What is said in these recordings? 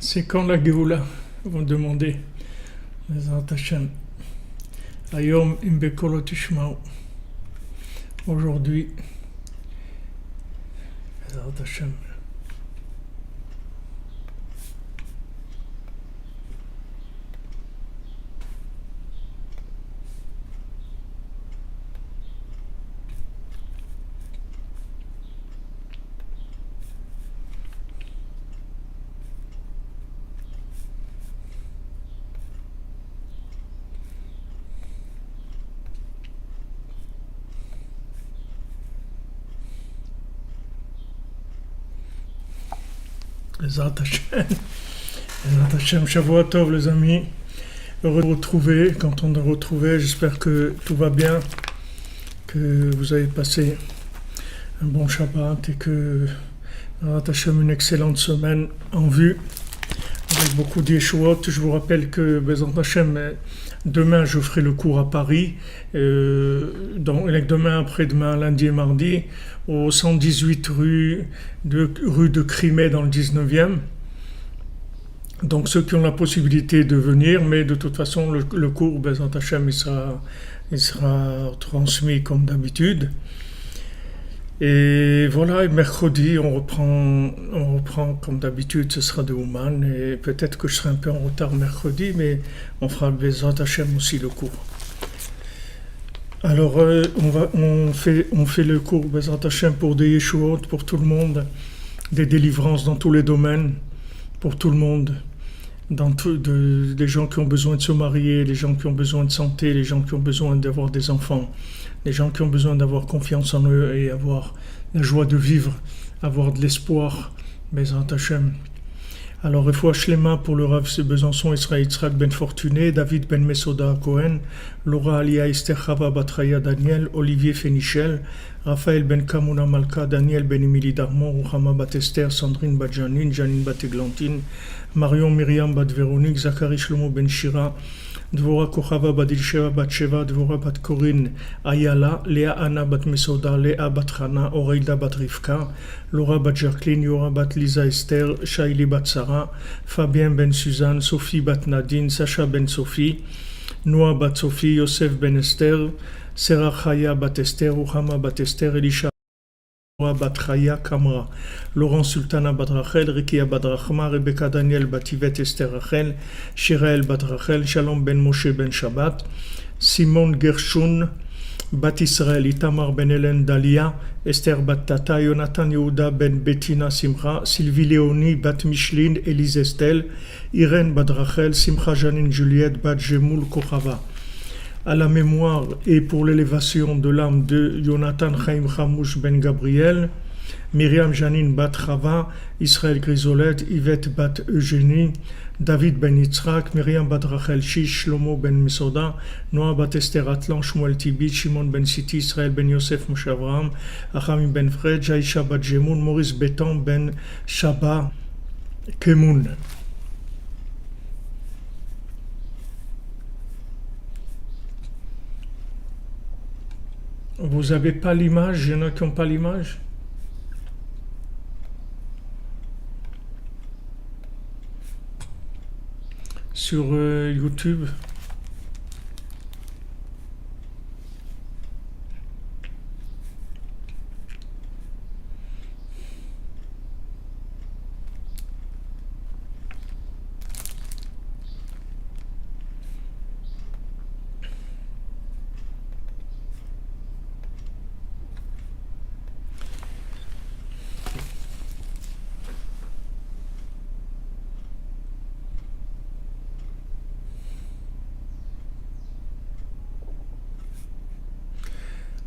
C'est quand la Géoula? Vous me demandez. Bezrat Hashem. Ayom imbekolo tishmao. Aujourd'hui, Bezrat Hashem. Bezrat Hashem. Bezrat Hashem. Shavua Tov, les amis. Heureux de vous retrouver. Quand on est retrouvé, j'espère que tout va bien, que vous avez passé un bon Shabbat et que Bezrat Hashem, une excellente semaine en vue, avec beaucoup d'Yeshuot. Je vous rappelle que Bezrat Hashem, demain je ferai le cours à Paris, demain, après-demain, lundi et mardi, au 118 rue de Crimée dans le 19e. Donc ceux qui ont la possibilité de venir, mais de toute façon le cours Bezrat Hashem il sera transmis comme d'habitude. Et voilà, et mercredi on reprend comme d'habitude, ce sera de Ouman, et peut-être que je serai un peu en retard mercredi, mais on fera Bezrat Hashem aussi le cours. Alors on fait le cours Bezrat Hashem pour des Yeshuot, pour tout le monde, des délivrances dans tous les domaines, pour tout le monde, des gens qui ont besoin de se marier, les gens qui ont besoin de santé, les gens qui ont besoin d'avoir des enfants, les gens qui ont besoin d'avoir confiance en eux et avoir la joie de vivre, avoir de l'espoir, Bezrat Hashem. Alors, Refoua Shlema pour le Rav de Besançon, Israël Yitzhak ben Fortuné, David ben Mesoda Cohen, Laura Alia Esther Chava Batraya Daniel, Olivier Fénichel, Raphaël ben Kamuna Malka, Daniel ben Emily Darmon, Ruchama bat Esther, Sandrine bat Janine, Janine bat Eglantine, Marion Myriam bat Véronique, Zachary Shlomo ben Shira, Dvora Kochava bat Ilsheva bat Sheva, Dvora bat Corinne Ayala, Léa Anna bat Mesoda, Léa bat Hana, Oreilda bat Rivka, Laura bat Jacqueline, Yora bat Lisa Esther, Shaili bat Sarah, Fabien ben Suzanne, Sophie bat Nadine, Sacha ben Sophie, Noah bat Sophie, Yosef ben Esther, Serah Chaya bat Esther, Ruchama bat Esther, Elisha bat Chaya Kamra, Laurent Sultana bat Rachel, Rikia bat Rachma, Rebecca Daniel bat Yvette Esther Rachel, Shirael bat Rachel, Shalom ben Moshe ben Shabbat, Simon Gershon bat Israël, Itamar ben Hélène Dalia, Esther bat Tata, Jonathan Yehuda ben Bettina Simcha, Sylvie Léonie bat Micheline, Élise Estelle, Irène bat Rachel, Simcha Janine Juliette bat Jemoul Kochava. À la mémoire et pour l'élévation de l'âme de Jonathan Chaim Hamouch ben Gabriel, Myriam Janine bat Chava, Israël Grisolette, Yvette bat Eugénie, David ben Yitzhak, Myriam bat Rachel Shish, Shlomo ben Mesoda, Noah bat Esther Atlan, Shmuel Tibi, Shimon ben Siti, Israël ben Yosef Moshe Avraham, Achamim ben Fred, Jaïcha bat Jemoun, Maurice Bétan ben Shaba Kemoun. Vous n'avez pas l'image? Il y en a qui n'ont pas l'image? Sur YouTube.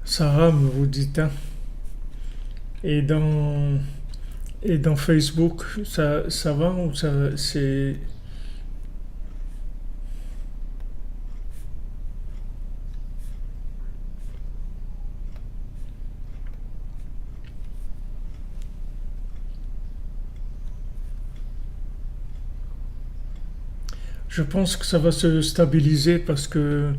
Sarah, vous dites, hein? Et dans Facebook, ça va ou ça c'est... Je pense que ça va se stabiliser parce que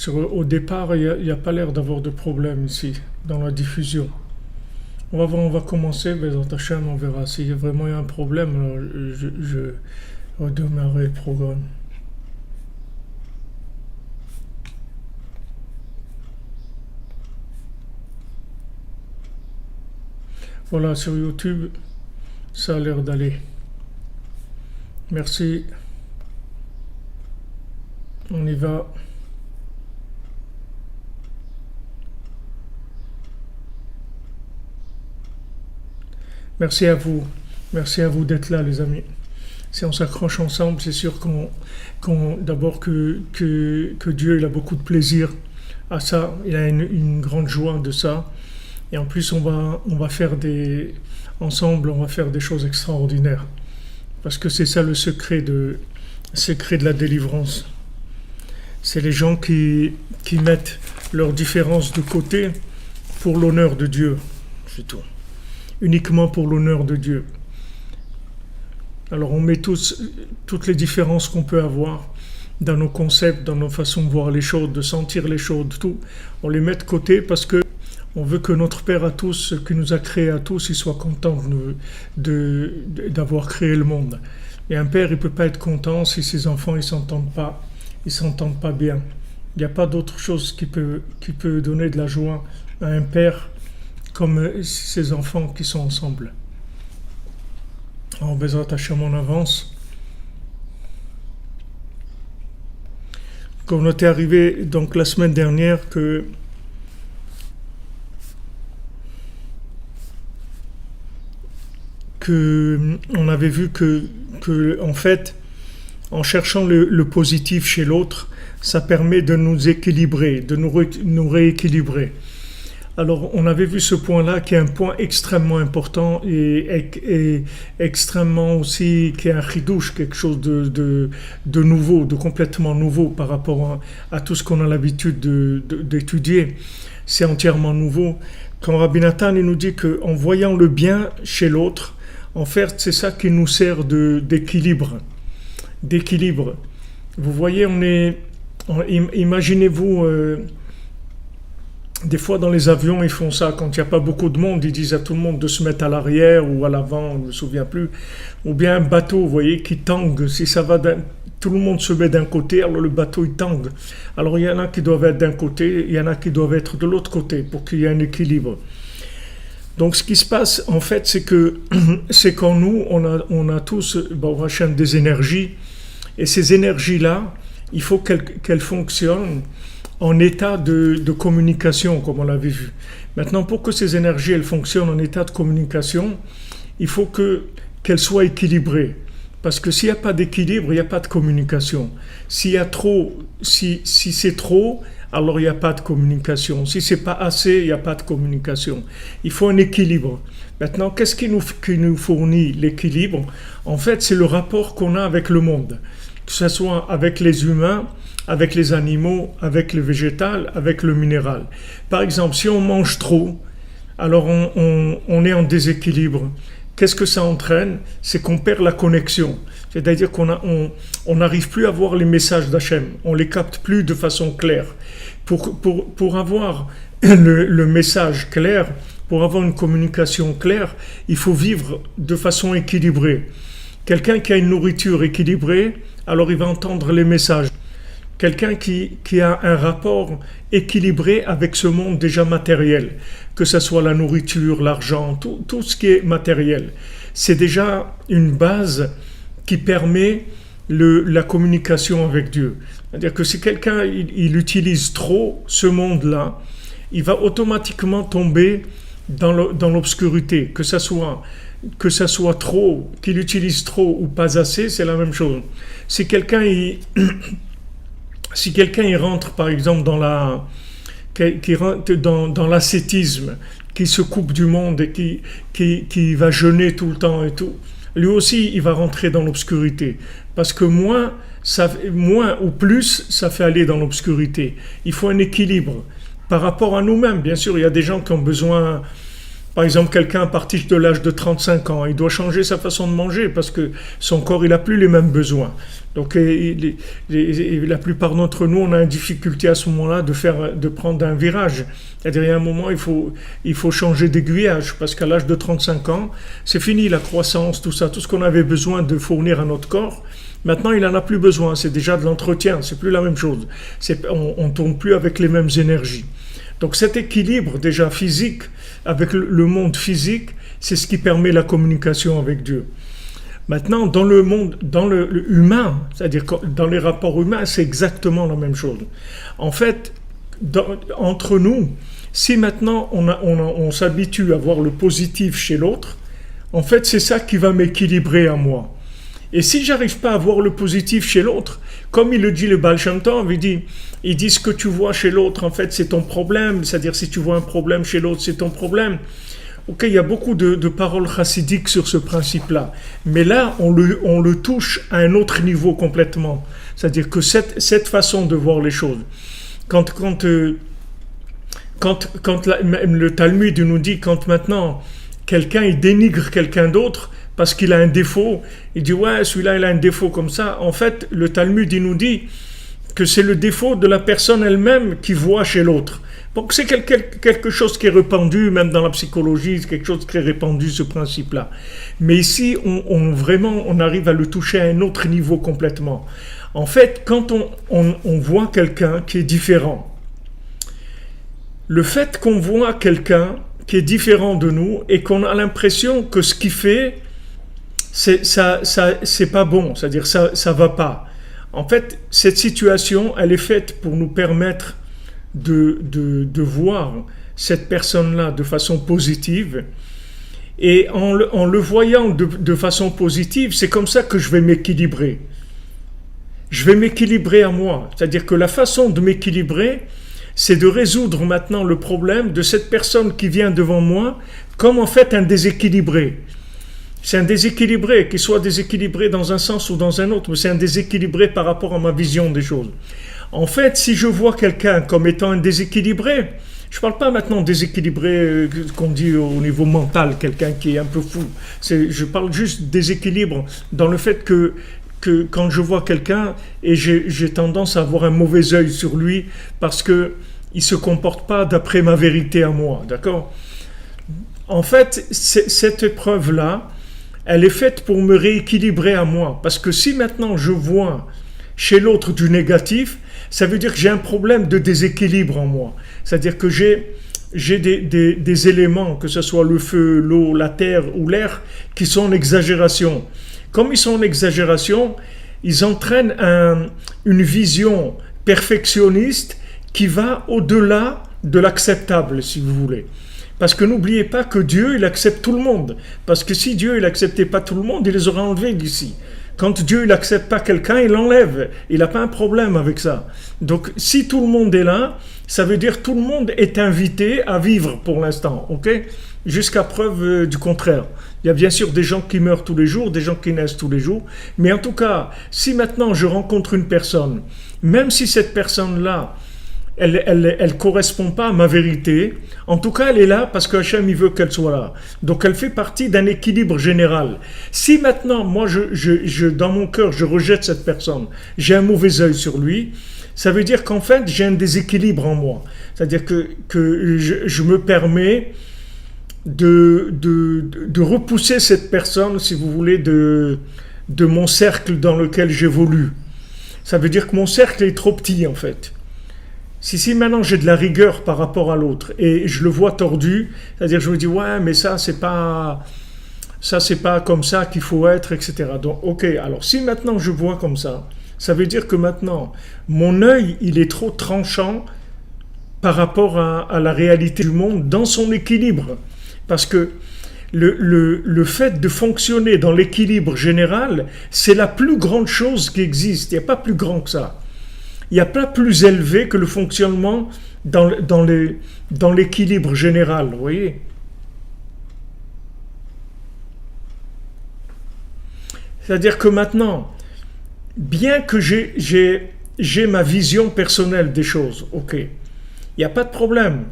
au départ, il n'y a pas l'air d'avoir de problème ici, dans la diffusion. On va voir, on va commencer, Bezrat Hashem, on verra. S'il y a vraiment un problème, alors je redémarrerai le programme. Voilà, sur YouTube, ça a l'air d'aller. Merci. On y va. Merci à vous. Merci à vous d'être là, les amis. Si on s'accroche ensemble, c'est sûr d'abord que Dieu il a beaucoup de plaisir à ça. Il a une grande joie de ça. Et en plus, on va faire ensemble, on va faire des choses extraordinaires. Parce que c'est ça le secret de la délivrance. C'est les gens qui mettent leurs différences de côté pour l'honneur de Dieu. C'est tout. Uniquement pour l'honneur de Dieu. Alors on met toutes les différences qu'on peut avoir dans nos concepts, dans nos façons de voir les choses, de sentir les choses, tout. On les met de côté parce que on veut que notre Père à tous, qui nous a créés à tous, il soit content d'avoir créé le monde. Et un père, il ne peut pas être content si ses enfants ne s'entendent pas bien. Il n'y a pas d'autre chose qui peut donner de la joie à un père comme ses enfants qui sont ensemble. En Bezrat Hashem, on avance. Quand on était arrivé donc la semaine dernière on avait vu que en fait, en cherchant le positif chez l'autre, ça permet de nous équilibrer, de nous rééquilibrer. Alors, on avait vu ce point-là qui est un point extrêmement important et extrêmement aussi, qui est un chidouche, quelque chose de nouveau, de complètement nouveau par rapport à tout ce qu'on a l'habitude d'étudier. C'est entièrement nouveau. Quand Rabbi Nathan il nous dit qu'en voyant le bien chez l'autre, en fait, c'est ça qui nous sert d'équilibre. Vous voyez, imaginez-vous... des fois dans les avions ils font ça quand il n'y a pas beaucoup de monde, ils disent à tout le monde de se mettre à l'arrière ou à l'avant, on ne me souvient plus, ou bien un bateau, vous voyez, qui tangue, si ça va tout le monde se met d'un côté, alors le bateau il tangue, alors il y en a qui doivent être d'un côté, il y en a qui doivent être de l'autre côté pour qu'il y ait un équilibre. Donc ce qui se passe en fait c'est qu'en nous on a tous des énergies, et ces énergies là il faut qu'elles fonctionnent en état de communication, comme on l'avait vu. Maintenant, pour que ces énergies elles fonctionnent en état de communication, il faut qu'elles soient équilibrées. Parce que s'il n'y a pas d'équilibre, il n'y a pas de communication. Si c'est trop, alors il n'y a pas de communication. Si c'est pas assez, il n'y a pas de communication. Il faut un équilibre. Maintenant, qu'est-ce qui nous fournit l'équilibre? En fait, c'est le rapport qu'on a avec le monde. Que ce soit avec les humains, avec les animaux, avec le végétal, avec le minéral. Par exemple, si on mange trop, alors on est en déséquilibre. Qu'est-ce que ça entraîne? C'est qu'on perd la connexion. C'est-à-dire qu'on n'arrive plus à voir les messages d'Hachem. On ne les capte plus de façon claire. Pour avoir le message clair, pour avoir une communication claire, il faut vivre de façon équilibrée. Quelqu'un qui a une nourriture équilibrée, alors il va entendre les messages. Quelqu'un qui a un rapport équilibré avec ce monde déjà matériel, que ce soit la nourriture, l'argent, tout ce qui est matériel, c'est déjà une base qui permet la communication avec Dieu. C'est-à-dire que si quelqu'un il utilise trop ce monde-là, il va automatiquement tomber dans l'obscurité, que ça soit trop, qu'il utilise trop ou pas assez, c'est la même chose. Si quelqu'un il rentre par exemple dans l'ascétisme, qui se coupe du monde et qui va jeûner tout le temps et tout, lui aussi il va rentrer dans l'obscurité. Parce que moins ou plus, ça fait aller dans l'obscurité. Il faut un équilibre par rapport à nous-mêmes. Bien sûr, il y a des gens qui ont besoin Par exemple, quelqu'un à partir de l'âge de 35 ans, il doit changer sa façon de manger parce que son corps, il n'a plus les mêmes besoins. Donc, la plupart d'entre nous, on a une difficulté à ce moment-là de prendre un virage. C'est-à-dire, il y a un moment, il faut changer d'aiguillage parce qu'à l'âge de 35 ans, c'est fini la croissance, tout ça, tout ce qu'on avait besoin de fournir à notre corps. Maintenant, il n'en a plus besoin. C'est déjà de l'entretien. C'est plus la même chose. On ne tourne plus avec les mêmes énergies. Donc cet équilibre déjà physique avec le monde physique, c'est ce qui permet la communication avec Dieu. Maintenant, dans le monde, dans le humain, c'est-à-dire dans les rapports humains, c'est exactement la même chose. En fait, entre nous, si maintenant on s'habitue à voir le positif chez l'autre, en fait, c'est ça qui va m'équilibrer à moi. Et si j'arrive pas à voir le positif chez l'autre, comme il le dit le Baal Shem Tov, il dit ce que tu vois chez l'autre, en fait, c'est ton problème. C'est-à-dire, si tu vois un problème chez l'autre, c'est ton problème. Ok, il y a beaucoup de paroles chassidiques sur ce principe-là. Mais là, on le touche à un autre niveau complètement. C'est-à-dire que cette façon de voir les choses, quand le Talmud nous dit, quand maintenant quelqu'un il dénigre quelqu'un d'autre parce qu'il a un défaut, il dit ouais, celui-là il a un défaut comme ça. En fait, le Talmud il nous dit que c'est le défaut de la personne elle-même qui voit chez l'autre. Donc c'est quelque chose qui est répandu, même dans la psychologie, c'est quelque chose qui est répandu, ce principe-là. Mais ici, on arrive à le toucher à un autre niveau complètement. En fait, quand on voit quelqu'un qui est différent, le fait qu'on voit quelqu'un qui est différent de nous et qu'on a l'impression que ce qu'il fait, c'est pas bon, c'est-à-dire ça va pas. En fait, cette situation, elle est faite pour nous permettre de voir cette personne-là de façon positive. Et en le voyant de façon positive, c'est comme ça que je vais m'équilibrer. Je vais m'équilibrer à moi. C'est-à-dire que la façon de m'équilibrer, c'est de résoudre maintenant le problème de cette personne qui vient devant moi comme en fait un déséquilibré. C'est un déséquilibré, qu'il soit déséquilibré dans un sens ou dans un autre, mais c'est un déséquilibré par rapport à ma vision des choses. En fait, si je vois quelqu'un comme étant un déséquilibré, je ne parle pas maintenant déséquilibré qu'on dit au niveau mental, quelqu'un qui est un peu fou. Je parle juste déséquilibre dans le fait que quand je vois quelqu'un et j'ai tendance à avoir un mauvais œil sur lui parce qu'il ne se comporte pas d'après ma vérité à moi, d'accord ? En fait, cette épreuve-là, elle est faite pour me rééquilibrer à moi. Parce que si maintenant je vois chez l'autre du négatif, ça veut dire que j'ai un problème de déséquilibre en moi. C'est-à-dire que j'ai des éléments, que ce soit le feu, l'eau, la terre ou l'air, qui sont en exagération. Comme ils sont en exagération, ils entraînent une vision perfectionniste qui va au-delà de l'acceptable, si vous voulez. Parce que n'oubliez pas que Dieu, il accepte tout le monde. Parce que si Dieu, il n'acceptait pas tout le monde, il les aurait enlevés d'ici. Quand Dieu, il n'accepte pas quelqu'un, il l'enlève. Il n'a pas un problème avec ça. Donc, si tout le monde est là, ça veut dire que tout le monde est invité à vivre pour l'instant, ok ? Jusqu'à preuve du contraire. Il y a bien sûr des gens qui meurent tous les jours, des gens qui naissent tous les jours. Mais en tout cas, si maintenant je rencontre une personne, même si cette personne-là, elle correspond pas à ma vérité. En tout cas, elle est là parce que Hachem, il veut qu'elle soit là. Donc, elle fait partie d'un équilibre général. Si maintenant, moi, dans mon cœur, je rejette cette personne, j'ai un mauvais œil sur lui, ça veut dire qu'en fait, j'ai un déséquilibre en moi. C'est-à-dire que je me permets de repousser cette personne, si vous voulez, de mon cercle dans lequel j'évolue. Ça veut dire que mon cercle est trop petit, en fait. Si maintenant j'ai de la rigueur par rapport à l'autre et je le vois tordu, c'est-à-dire je me dis ouais mais ça c'est pas comme ça qu'il faut être, etc. Donc ok, alors si maintenant je vois comme ça veut dire que maintenant mon œil il est trop tranchant par rapport à la réalité du monde dans son équilibre, parce que le fait de fonctionner dans l'équilibre général, c'est la plus grande chose qui existe. Il n'y a pas plus grand que ça. Il n'y a pas plus élevé que le fonctionnement dans l'équilibre général, vous voyez. C'est-à-dire que maintenant, bien que j'ai ma vision personnelle des choses, ok, il n'y a pas de problème.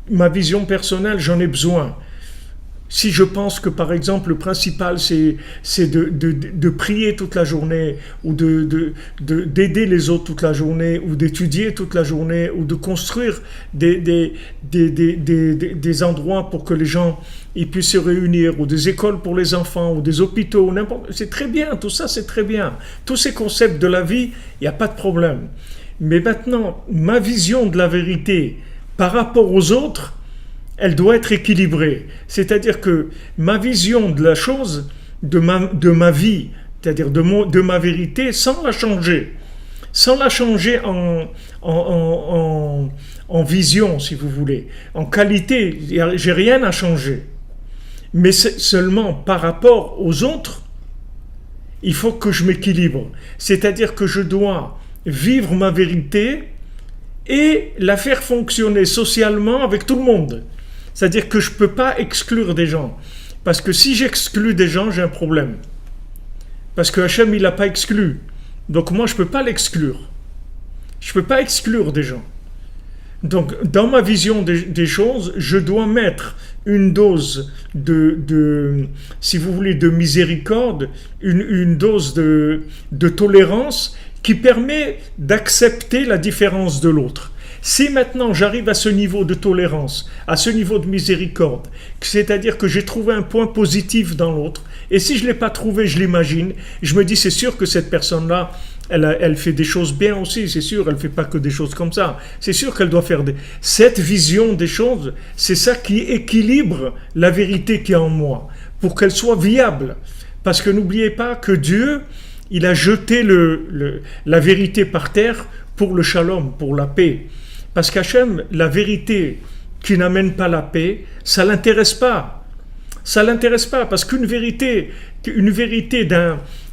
Ma vision personnelle, j'en ai besoin. Si je pense que, par exemple, le principal, c'est de prier toute la journée, ou d'aider les autres toute la journée, ou d'étudier toute la journée, ou de construire des endroits pour que les gens ils puissent se réunir, ou des écoles pour les enfants, ou des hôpitaux, n'importe, c'est très bien, tout ça c'est très bien. Tous ces concepts de la vie, il n'y a pas de problème. Mais maintenant, ma vision de la vérité par rapport aux autres, elle doit être équilibrée. C'est-à-dire que ma vision de la chose, de ma vie, c'est-à-dire de ma vérité, sans la changer en vision, si vous voulez. En qualité, j'ai rien à changer. Mais seulement par rapport aux autres, il faut que je m'équilibre. C'est-à-dire que je dois vivre ma vérité et la faire fonctionner socialement avec tout le monde. C'est-à-dire que je ne peux pas exclure des gens. Parce que si j'exclus des gens, j'ai un problème. Parce que Hachem, il n'a pas exclu. Donc moi, je ne peux pas l'exclure. Je ne peux pas exclure des gens. Donc, dans ma vision des choses, je dois mettre une dose si vous voulez, de miséricorde, une dose de tolérance qui permet d'accepter la différence de l'autre. Si maintenant j'arrive à ce niveau de tolérance, à ce niveau de miséricorde, c'est-à-dire que j'ai trouvé un point positif dans l'autre, et si je ne l'ai pas trouvé, je l'imagine, je me dis c'est sûr que cette personne-là, elle fait des choses bien aussi, c'est sûr, elle ne fait pas que des choses comme ça. C'est sûr qu'elle doit faire cette vision des choses, c'est ça qui équilibre la vérité qui est en moi, pour qu'elle soit viable. Parce que n'oubliez pas que Dieu, il a jeté la vérité par terre pour le shalom, pour la paix. Parce qu'Hachem, la vérité qui n'amène pas la paix, ça ne l'intéresse pas. Ça ne l'intéresse pas, parce qu'une vérité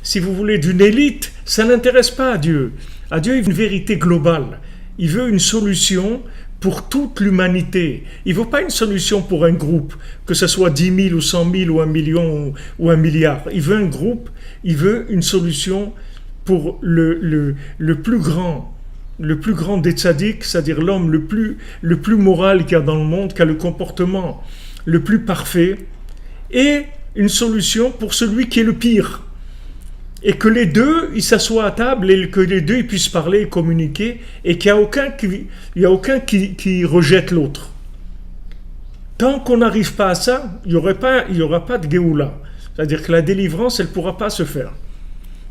si vous voulez, d'une élite, ça n'intéresse pas à Dieu. À Dieu, il veut une vérité globale. Il veut une solution pour toute l'humanité. Il ne veut pas une solution pour un groupe, que ce soit 10 000 ou 100 000 ou 1 million ou 1 milliard. Il veut un groupe, il veut une solution pour le plus grand des tzaddik, c'est-à-dire l'homme le plus moral qu'il y a dans le monde, qui a le comportement le plus parfait, et une solution pour celui qui est le pire. Et que les deux, ils s'assoient à table et que les deux, ils puissent parler et communiquer et qu'il n'y a aucun qui rejette l'autre. Tant qu'on n'arrive pas à ça, il n'y aura pas de Géoula. C'est-à-dire que la délivrance, elle ne pourra pas se faire.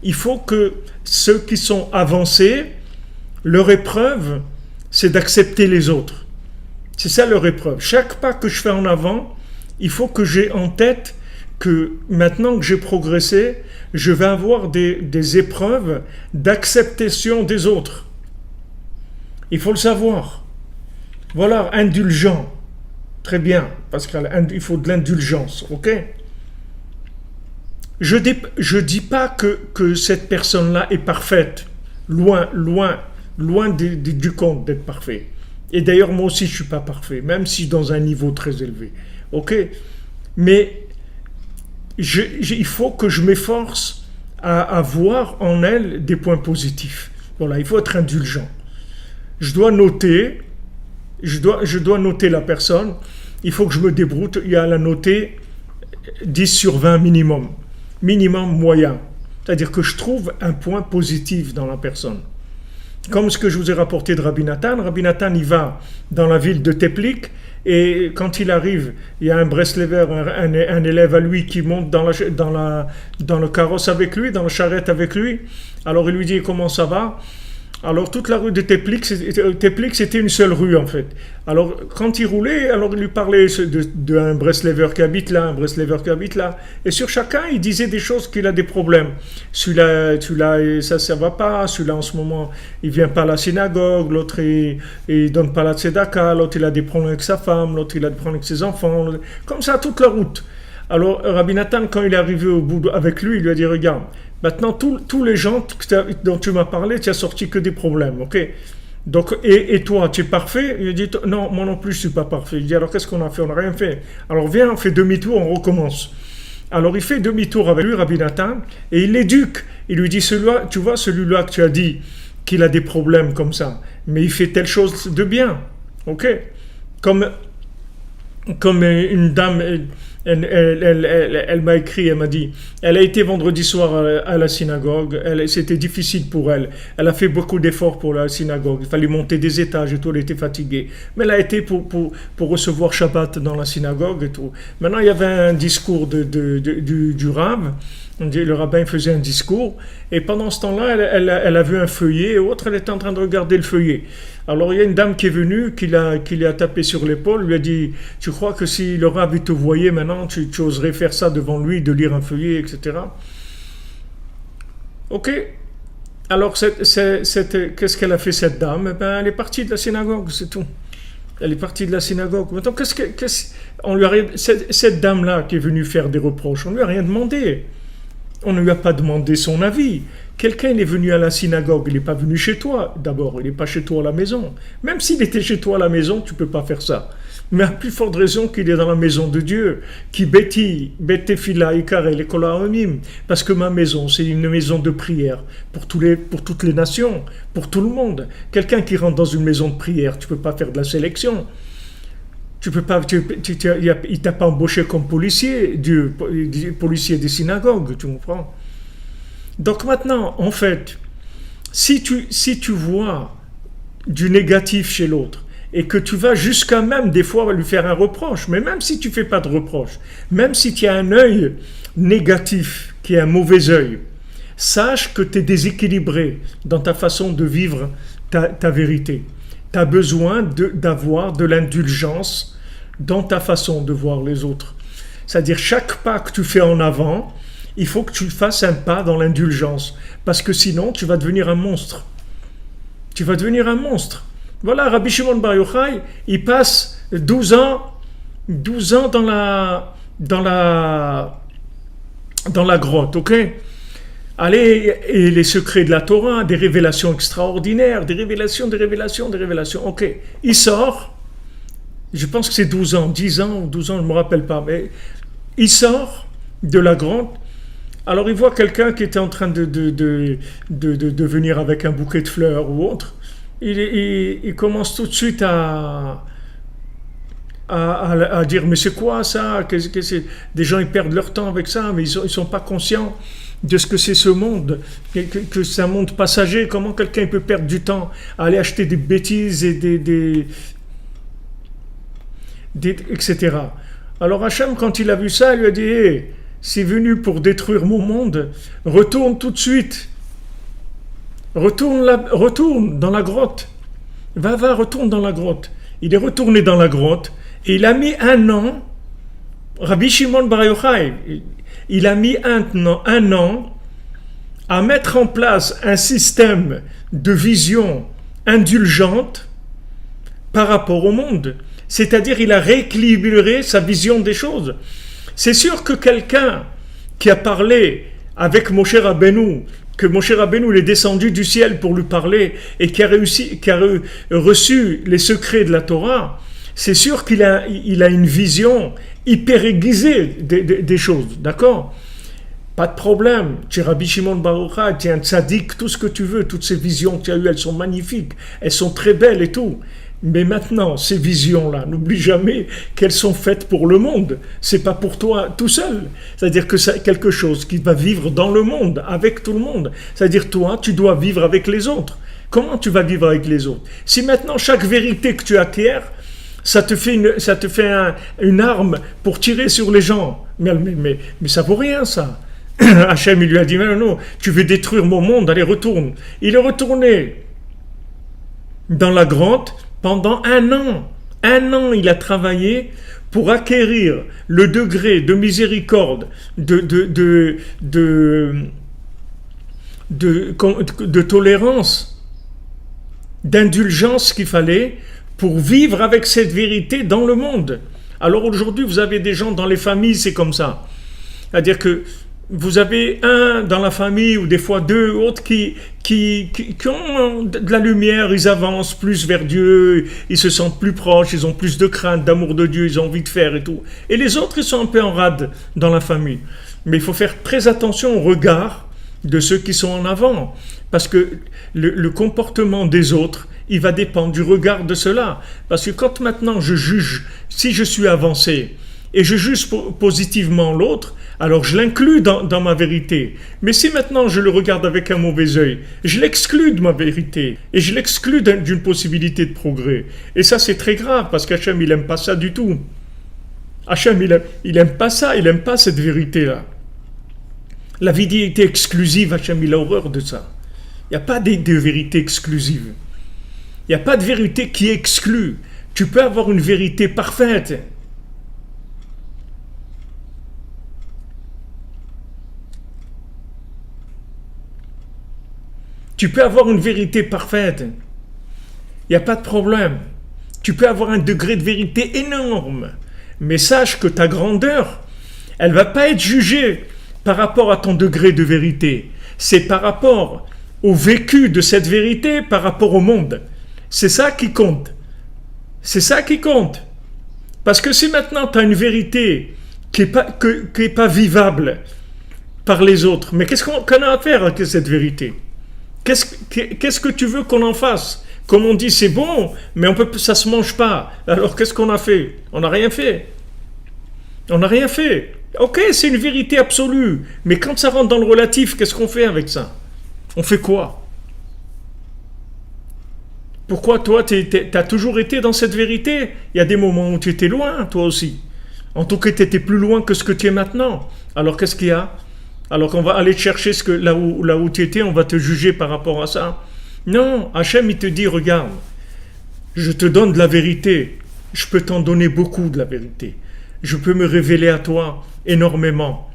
Il faut que ceux qui sont avancés, leur épreuve, c'est d'accepter les autres. C'est ça leur épreuve. Chaque pas que je fais en avant, il faut que j'ai en tête que maintenant que j'ai progressé, je vais avoir des épreuves d'acceptation des autres. Il faut le savoir. Voilà, indulgent. Très bien, parce qu'il faut de l'indulgence, ok? Je dis pas que cette personne-là est parfaite. Loin du compte d'être parfait. Et d'ailleurs, moi aussi, je suis pas parfait, même si dans un niveau très élevé. Ok? Mais il faut que je m'efforce à voir en elle des points positifs. Voilà, il faut être indulgent. Je dois noter la personne. Il faut que je me débroute. Il y a à la noter 10 sur 20 minimum. Minimum moyen. C'est-à-dire que je trouve un point positif dans la personne. Comme ce que je vous ai rapporté de Rabbi Nathan. Rabbi Nathan, il va dans la ville de Teplik. Et quand il arrive, il y a un Breslever, un élève à lui qui monte dans le carrosse avec lui, dans la charrette avec lui. Alors il lui dit comment ça va. Alors toute la rue de Teplik, c'était une seule rue en fait. Alors quand il roulait, alors il lui parlait d'un Breslever qui habite là, un Breslever qui habite là. Et sur chacun, il disait des choses qu'il a des problèmes. Celui-là, ça va pas. Celui-là en ce moment, il vient pas à la synagogue. L'autre, il donne pas la tzedaka. L'autre, il a des problèmes avec sa femme. L'autre, il a des problèmes avec ses enfants. Comme ça, toute la route. Alors Rabbi Nathan, quand il est arrivé au bout avec lui, il lui a dit, regarde, maintenant tous les gens dont tu m'as parlé, tu as sorti que des problèmes, ok? Donc, et toi, tu es parfait? Il a dit, non, moi non plus je suis pas parfait. Il dit, alors qu'est-ce qu'on a fait? On n'a rien fait. Alors viens, on fait demi-tour, on recommence. Alors il fait demi-tour avec lui, Rabbi Nathan, et il l'éduque. Il lui dit, celui-là, tu vois, celui-là que tu as dit qu'il a des problèmes comme ça, mais il fait telle chose de bien, ok? Comme une dame, Elle m'a écrit, elle m'a dit, elle a été vendredi soir à la synagogue, c'était difficile pour elle. Elle a fait beaucoup d'efforts pour la synagogue, il fallait monter des étages et tout, elle était fatiguée. Mais elle a été pour recevoir Shabbat dans la synagogue et tout. Maintenant, il y avait un discours du Rav. Le rabbin faisait un discours, et pendant ce temps-là, elle a vu un feuillet, et autre, elle était en train de regarder le feuillet. Alors il y a une dame qui est venue, qui lui a tapé sur l'épaule, lui a dit, tu crois que si le rabbin te voyait maintenant, tu oserais faire ça devant lui, de lire un feuillet, etc. Ok. Alors qu'est-ce qu'elle a fait cette dame? Eh ben, elle est partie de la synagogue, c'est tout. Elle est partie de la synagogue. Maintenant, cette dame-là qui est venue faire des reproches, on ne lui a rien demandé. On ne lui a pas demandé son avis. Quelqu'un il est venu à la synagogue, il n'est pas venu chez toi. D'abord, il n'est pas chez toi à la maison. Même s'il était chez toi à la maison, tu ne peux pas faire ça. Mais à plus forte raison qu'il est dans la maison de Dieu, qui beti fila ikare le kol ha'olamim, parce que ma maison, c'est une maison de prière pour toutes les nations, pour tout le monde. Quelqu'un qui rentre dans une maison de prière, tu ne peux pas faire de la sélection. Tu peux pas, il t'a pas embauché comme policier, policier des synagogues, tu comprends? Donc maintenant, en fait, si tu vois du négatif chez l'autre et que tu vas jusqu'à même des fois lui faire un reproche, mais même si tu fais pas de reproche, même si tu as un œil négatif, qui est un mauvais œil, sache que tu es déséquilibré dans ta façon de vivre ta vérité. Tu as besoin d'avoir de l'indulgence dans ta façon de voir les autres. C'est-à-dire, chaque pas que tu fais en avant, il faut que tu fasses un pas dans l'indulgence. Parce que sinon, tu vas devenir un monstre. Tu vas devenir un monstre. Voilà, Rabbi Shimon Bar Yochai, il passe 12 ans dans la grotte, ok? Allez, et les secrets de la Torah, des révélations extraordinaires, des révélations, ok. Il sort, je pense que c'est 12 ans, 10 ans ou 12 ans, je ne me rappelle pas, mais il sort de la grotte. Alors il voit quelqu'un qui était en train de venir avec un bouquet de fleurs ou autre. Il commence tout de suite à dire, mais c'est quoi ça? Des gens ils perdent leur temps avec ça, mais ils sont pas conscients de ce que c'est ce monde, que c'est un monde passager. Comment quelqu'un peut perdre du temps à aller acheter des bêtises et etc. Alors Hachem, quand il a vu ça, il lui a dit, hey, c'est venu pour détruire mon monde, retourne tout de suite. Retourne dans la grotte. Retourne dans la grotte. Il est retourné dans la grotte et il a mis un an, Rabbi Shimon Bar Yochai, il a mis un an à mettre en place un système de vision indulgente par rapport au monde. C'est-à-dire, il a rééquilibré sa vision des choses. C'est sûr que quelqu'un qui a parlé avec Moshe Rabbeinu, que Moshe Rabbeinu il est descendu du ciel pour lui parler et qui a reçu les secrets de la Torah, c'est sûr qu'il a une vision hyper aiguisée des choses, d'accord? Pas de problème, tu es Rabbi Shimon Bar Yochai, tu es un tzaddik, tout ce que tu veux, toutes ces visions que tu as eues, elles sont magnifiques, elles sont très belles et tout. Mais maintenant, ces visions-là, n'oublie jamais qu'elles sont faites pour le monde. C'est pas pour toi tout seul. C'est-à-dire que c'est quelque chose qui va vivre dans le monde, avec tout le monde. C'est-à-dire toi, tu dois vivre avec les autres. Comment tu vas vivre avec les autres? Si maintenant, chaque vérité que tu acquiers, ça te fait une arme pour tirer sur les gens. Mais ça vaut rien, ça. Hachem, il lui a dit, mais non, tu veux détruire mon monde, allez, retourne. Il est retourné dans la grotte. Pendant un an, il a travaillé pour acquérir le degré de miséricorde, de tolérance, d'indulgence qu'il fallait pour vivre avec cette vérité dans le monde. Alors aujourd'hui, vous avez des gens dans les familles, c'est comme ça. C'est-à-dire que vous avez un dans la famille ou des fois deux autres qui ont de la lumière, ils avancent plus vers Dieu, ils se sentent plus proches, ils ont plus de crainte, d'amour de Dieu, ils ont envie de faire et tout. Et les autres, ils sont un peu en rade dans la famille. Mais il faut faire très attention au regard de ceux qui sont en avant, parce que le comportement des autres, il va dépendre du regard de ceux-là. Parce que quand maintenant je juge, si je suis avancé, et je juge positivement l'autre, alors je l'inclus dans ma vérité. Mais si maintenant je le regarde avec un mauvais œil, je l'exclus de ma vérité et je l'exclus d'une possibilité de progrès. Et ça c'est très grave parce qu'Hachem il aime pas ça du tout. Hachem il aime pas ça, il aime pas cette vérité-là. La vérité exclusive, Hachem il a horreur de ça. Il n'y a pas de vérité exclusive. Il n'y a pas de vérité qui exclut. Tu peux avoir une vérité parfaite. Tu peux avoir une vérité parfaite. Il n'y a pas de problème. Tu peux avoir un degré de vérité énorme. Mais sache que ta grandeur, elle ne va pas être jugée par rapport à ton degré de vérité. C'est par rapport au vécu de cette vérité par rapport au monde. C'est ça qui compte. C'est ça qui compte. Parce que si maintenant tu as une vérité qui n'est pas vivable par les autres, mais qu'est-ce qu'on a à faire avec cette vérité? Qu'est-ce que tu veux qu'on en fasse? Comme on dit, c'est bon, mais ça ne se mange pas. Alors qu'est-ce qu'on a fait? On n'a rien fait. On n'a rien fait. Ok, c'est une vérité absolue, mais quand ça rentre dans le relatif, qu'est-ce qu'on fait avec ça? On fait quoi? Pourquoi toi, t'as toujours été dans cette vérité? Il y a des moments où tu étais loin, toi aussi. En tout cas, tu étais plus loin que ce que tu es maintenant. Alors qu'est-ce qu'il y a? Alors qu'on va aller chercher là où tu étais, on va te juger par rapport à ça. Non, Hachem, il te dit, regarde, je te donne de la vérité. Je peux t'en donner beaucoup de la vérité. Je peux me révéler à toi énormément.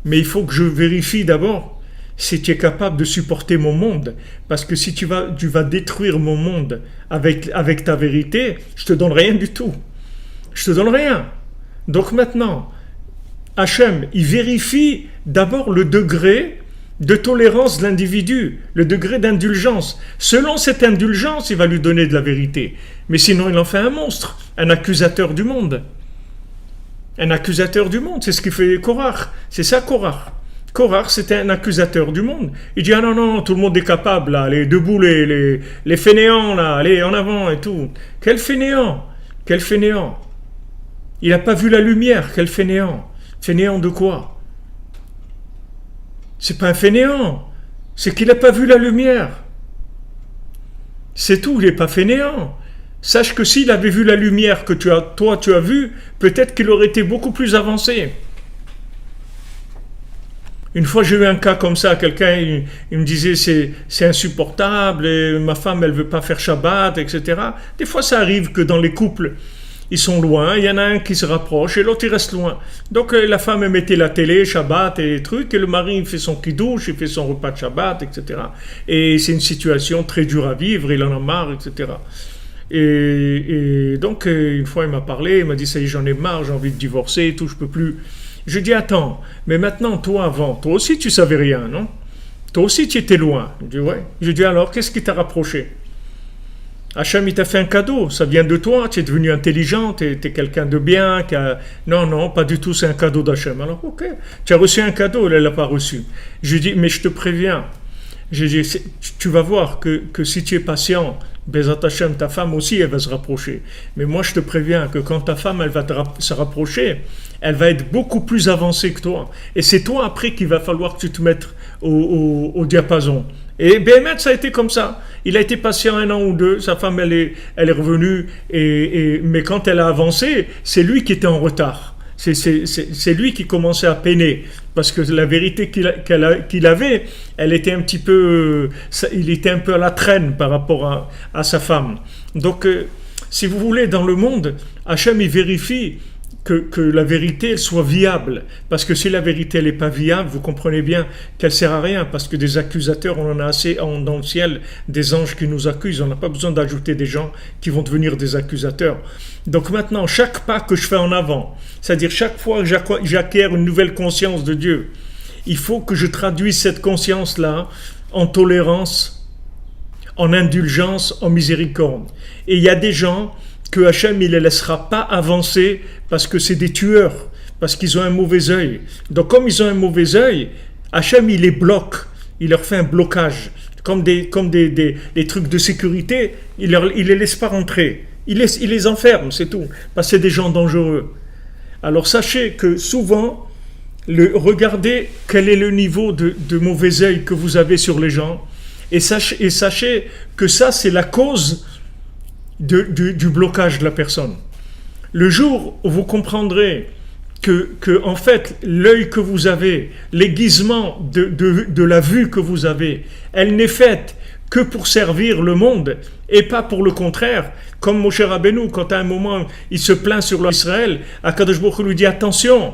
Mais il faut que je vérifie d'abord si tu es capable de supporter mon monde. Parce que si tu vas détruire mon monde avec ta vérité, je te donne rien du tout. Je te donne rien. Donc maintenant, Hachem, il vérifie d'abord le degré de tolérance de l'individu, le degré d'indulgence. Selon cette indulgence, il va lui donner de la vérité. Mais sinon, il en fait un monstre, un accusateur du monde. Un accusateur du monde, c'est ce qu'il fait Korach. C'est ça Korach. Korach, c'était un accusateur du monde. Il dit, ah non, non, tout le monde est capable, là, allez, debout les fainéants, là, allez, en avant et tout. Quel fainéant? Quel fainéant? Il n'a pas vu la lumière, quel fainéant? Fainéant de quoi? C'est pas un fainéant, c'est qu'il n'a pas vu la lumière. C'est tout, il n'est pas fainéant. Sache que s'il avait vu la lumière que toi tu as vue, peut-être qu'il aurait été beaucoup plus avancé. Une fois j'ai eu un cas comme ça, quelqu'un il me disait c'est insupportable, et ma femme elle veut pas faire Shabbat, etc. Des fois ça arrive que dans les couples, ils sont loin, il y en a un qui se rapproche et l'autre il reste loin. Donc la femme elle mettait la télé, Shabbat et trucs, et le mari il fait son kidouche, il fait son repas de Shabbat, etc. Et c'est une situation très dure à vivre, il en a marre, etc. Et donc une fois il m'a parlé, il m'a dit ça y est j'en ai marre, j'ai envie de divorcer et tout, je peux plus. Je dis attends, mais maintenant toi avant, toi aussi tu savais rien, non? Toi aussi tu étais loin. Je dis ouais. Je dis alors qu'est-ce qui t'a rapproché? Hachem il t'a fait un cadeau, ça vient de toi, tu es devenu intelligent, tu es quelqu'un de bien, Non, non, pas du tout, c'est un cadeau d'Hachem. Alors ok, tu as reçu un cadeau, elle l'a pas reçu. Je dis mais je te préviens, je dis, tu vas voir que si tu es patient, Bezat Hashem, ta femme aussi, elle va se rapprocher. Mais moi, je te préviens que quand ta femme, elle va se rapprocher, elle va être beaucoup plus avancée que toi. Et c'est toi, après, qu'il va falloir que tu te mettes au diapason. Et Béhémet, ça a été comme ça. Il a été patient 1 an ou 2, sa femme, elle est revenue, mais quand elle a avancé, c'est lui qui était en retard. C'est lui qui commençait à peiner, parce que la vérité qu'il avait, elle était un petit peu, il était un peu à la traîne par rapport à sa femme. Donc, si vous voulez, dans le monde, Hachem il vérifie que la vérité elle soit viable, parce que si la vérité elle n'est pas viable, vous comprenez bien qu'elle sert à rien, parce que des accusateurs, on en a assez dans le ciel, des anges qui nous accusent, on n'a pas besoin d'ajouter des gens qui vont devenir des accusateurs. Donc maintenant, chaque pas que je fais en avant, c'est-à-dire chaque fois que j'acquiers une nouvelle conscience de Dieu, il faut que je traduise cette conscience-là en tolérance, en indulgence, en miséricorde. Et il y a des gens que Hachem il ne les laissera pas avancer parce que c'est des tueurs, parce qu'ils ont un mauvais œil. Donc comme ils ont un mauvais œil, Hachem il les bloque, il leur fait un blocage, comme des trucs de sécurité, il les laisse pas rentrer, il les enferme, c'est tout, parce que c'est des gens dangereux. Alors sachez que souvent, regardez quel est le niveau de mauvais œil que vous avez sur les gens, et sachez que ça, c'est la cause du blocage de la personne. Le jour où vous comprendrez que en fait, l'œil que vous avez, l'aiguisement de la vue que vous avez, elle n'est faite que pour servir le monde et pas pour le contraire. Comme Moshe Rabbeinu, quand à un moment il se plaint sur l'Israël, Akadosh Baruch Hu lui dit attention,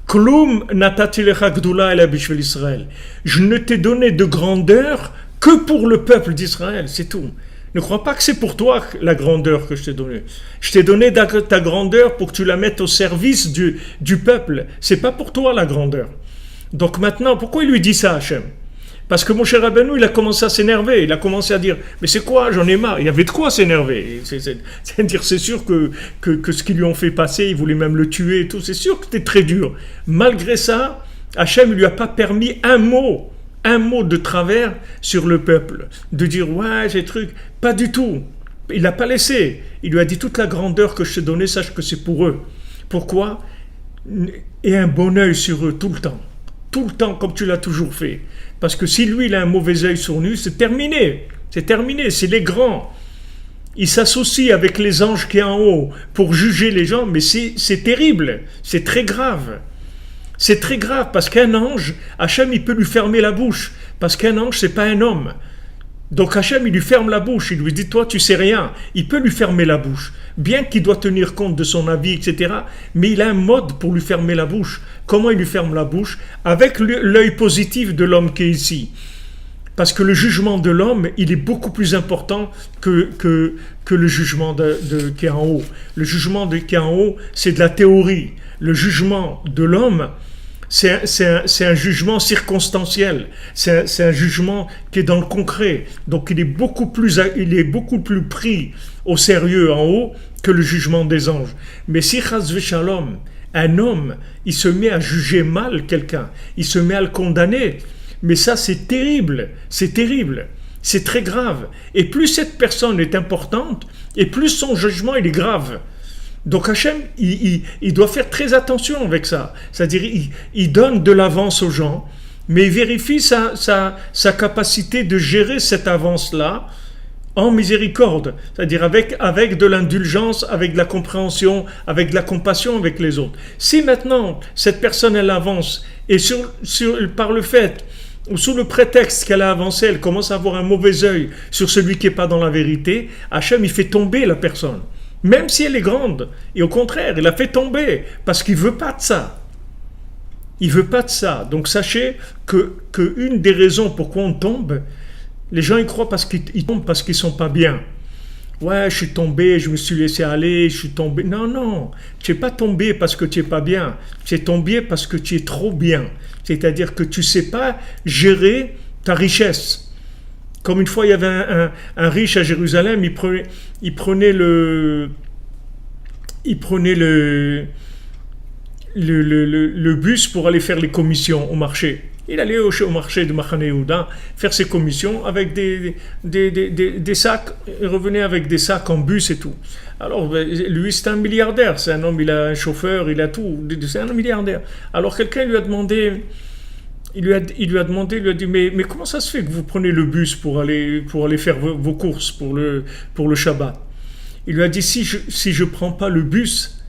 Klum natati lecha gdula ela bishvel Israël. Je ne t'ai donné de grandeur que pour le peuple d'Israël, c'est tout. Ne crois pas que c'est pour toi la grandeur que je t'ai donnée. Je t'ai donné ta grandeur pour que tu la mettes au service du peuple. C'est pas pour toi la grandeur. Donc maintenant, pourquoi il lui dit ça, Hachem? Parce que mon cher Rabbeinu, il a commencé à s'énerver. Il a commencé à dire, mais c'est quoi, j'en ai marre. Il y avait de quoi s'énerver. C'est-à-dire, c'est sûr que ce qu'ils lui ont fait passer, ils voulaient même le tuer et tout. C'est sûr que c'était très dur. Malgré ça, Hachem ne lui a pas permis un mot de travers sur le peuple, de dire ouais j'ai truc, pas du tout, il l'a pas laissé, il lui a dit toute la grandeur que je t'ai donnée, sache que c'est pour eux. Pourquoi? Et un bon œil sur eux tout le temps comme tu l'as toujours fait, parce que si lui il a un mauvais œil sur nous, c'est terminé, c'est les grands, il s'associe avec les anges qui sont en haut pour juger les gens, mais c'est terrible, c'est très grave. C'est très grave parce qu'un ange, Hachem, il peut lui fermer la bouche. Parce qu'un ange, c'est pas un homme. Donc Hachem, il lui ferme la bouche. Il lui dit, toi, tu sais rien. Il peut lui fermer la bouche. Bien qu'il doit tenir compte de son avis, etc. Mais il a un mode pour lui fermer la bouche. Comment il lui ferme la bouche? Avec l'œil positif de l'homme qui est ici. Parce que le jugement de l'homme, il est beaucoup plus important que le jugement qui est en haut. Le jugement qui est en haut, c'est de la théorie. Le jugement de l'homme, c'est un jugement circonstanciel. C'est un jugement qui est dans le concret. Donc il est beaucoup plus pris au sérieux en haut que le jugement des anges. Mais si chas v'shalom, un homme, il se met à juger mal quelqu'un, il se met à le condamner, mais ça c'est terrible, c'est très grave. Et plus cette personne est importante, et plus son jugement il est grave. Donc Hachem, il doit faire très attention avec ça. C'est-à-dire, il donne de l'avance aux gens, mais il vérifie sa capacité de gérer cette avance-là en miséricorde. C'est-à-dire avec de l'indulgence, avec de la compréhension, avec de la compassion avec les autres. Si maintenant, cette personne, elle avance, et par le fait, ou sous le prétexte qu'elle a avancé, elle commence à avoir un mauvais œil sur celui qui n'est pas dans la vérité, Hachem, il fait tomber la personne. Même si elle est grande. Et au contraire, il la fait tomber. Parce qu'il ne veut pas de ça. Il ne veut pas de ça. Donc sachez que une des raisons pourquoi on tombe, les gens y croient parce qu'ils tombent parce qu'ils ne sont pas bien. Ouais, je suis tombé, je me suis laissé aller, je suis tombé. Non. Tu n'es pas tombé parce que tu n'es pas bien. Tu es tombé parce que tu es trop bien. C'est-à-dire que tu ne sais pas gérer ta richesse. Comme une fois, il y avait un riche à Jérusalem, il prenait le bus pour aller faire les commissions au marché. Il allait au marché de Machane Yehuda faire ses commissions avec des sacs, il revenait avec des sacs en bus et tout. Alors, lui, c'est un milliardaire, c'est un homme, il a un chauffeur, il a tout, c'est un milliardaire. Alors, quelqu'un lui a demandé... Il lui a dit, mais comment ça se fait que vous prenez le bus pour aller faire vos courses pour le Shabbat? Il lui a dit, si je prends pas le bus,